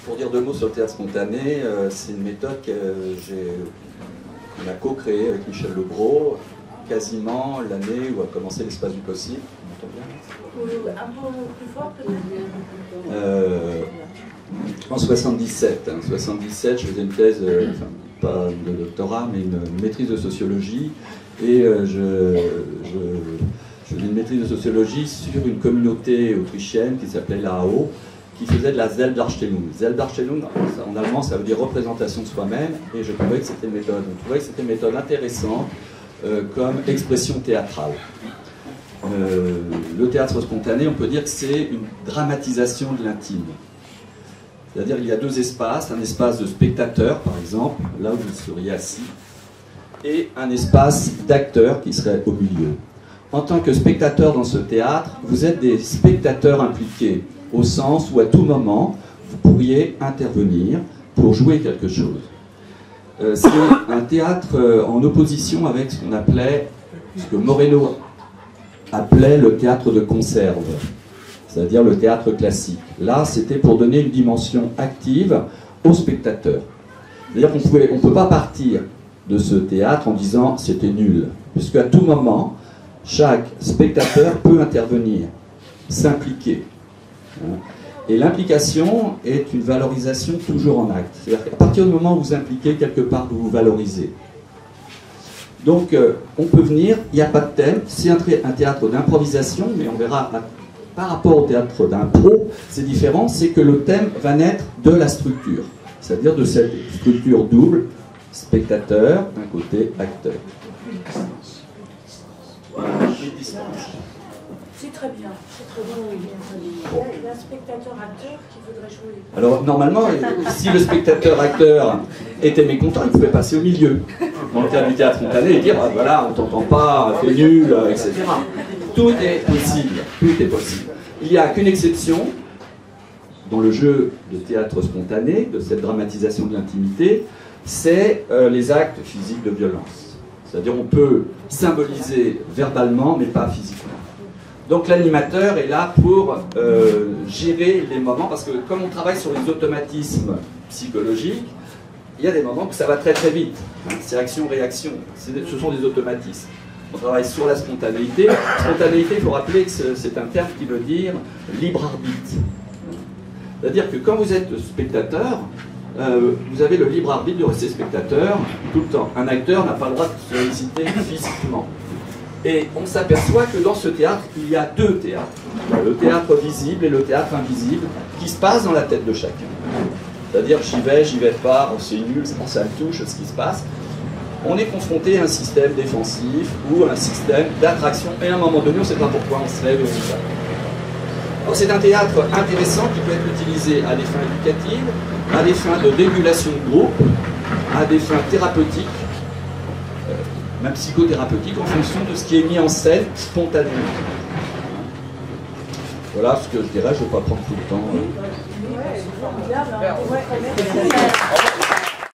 Pour dire deux mots sur le théâtre spontané, c'est une méthode qu'on a co-créée avec Michel Lebros, quasiment l'année où a commencé l'Espace du possible. On entend bien ? Un peu plus fort peut-être. En 77. En 77, je faisais une thèse, enfin, pas de doctorat, mais une maîtrise de sociologie. Et je faisais une maîtrise de sociologie sur une communauté autrichienne qui s'appelait la AO, qui faisait de la Selbstdarstellung. Selbstdarstellung, en allemand, ça veut dire représentation de soi-même, et je trouvais que c'était une méthode. Je trouvais que c'était une méthode intéressante comme expression théâtrale. Le théâtre spontané, on peut dire que c'est une dramatisation de l'intime. C'est-à-dire qu'il y a deux espaces, un espace de spectateur, par exemple, là où vous seriez assis, et un espace d'acteur qui serait au milieu. En tant que spectateur dans ce théâtre, vous êtes des spectateurs impliqués, au sens où à tout moment, vous pourriez intervenir pour jouer quelque chose. C'est un théâtre en opposition avec ce qu'on appelait, ce que Moreno appelait le théâtre de conserve, c'est-à-dire le théâtre classique. Là, c'était pour donner une dimension active au spectateur. C'est-à-dire qu'on ne peut pas partir de ce théâtre en disant c'était nul, puisque à tout moment, chaque spectateur peut intervenir, s'impliquer. Et l'implication est une valorisation toujours en acte. C'est-à-dire qu'à partir du moment où vous impliquez, quelque part, vous vous valorisez. Donc, on peut venir, il n'y a pas de thème, c'est un théâtre d'improvisation, mais on verra, par rapport au théâtre d'impro, c'est différent, c'est que le thème va naître de la structure, c'est-à-dire de cette structure double, spectateur, d'un côté, acteur. C'est très bien, c'est très bien. Il y a un spectateur-acteur qui voudrait jouer. Alors, normalement, si le spectateur-acteur était mécontent, il pouvait passer au milieu, dans le cadre du théâtre spontané, et dire ah, voilà, on t'entend pas, t'es nul, etc. Tout est possible, tout est possible. Il n'y a qu'une exception dans le jeu de théâtre spontané, de cette dramatisation de l'intimité, c'est les actes physiques de violence. C'est-à-dire on peut symboliser verbalement, mais pas physiquement. Donc l'animateur est là pour gérer les moments, parce que comme on travaille sur les automatismes psychologiques, il y a des moments où ça va très très vite. Hein, c'est action-réaction, ce sont des automatismes. On travaille sur la spontanéité. Spontanéité, il faut rappeler que c'est un terme qui veut dire libre arbitre. C'est-à-dire que quand vous êtes spectateur, vous avez le libre arbitre de rester spectateur tout le temps. Un acteur n'a pas le droit de se solliciter physiquement. Et on s'aperçoit que dans ce théâtre, il y a deux théâtres. Le théâtre visible et le théâtre invisible qui se passe dans la tête de chacun. C'est-à-dire j'y vais pas, c'est nul, ça me touche ce qui se passe. On est confronté à un système défensif ou à un système d'attraction. Et à un moment donné, on ne sait pas pourquoi on se lève et on se lève. C'est un théâtre intéressant qui peut être utilisé à des fins éducatives, à des fins de régulation de groupe, à des fins thérapeutiques, même psychothérapeutiques, en fonction de ce qui est mis en scène spontanément. Voilà ce que je dirais, je ne vais pas prendre tout le temps.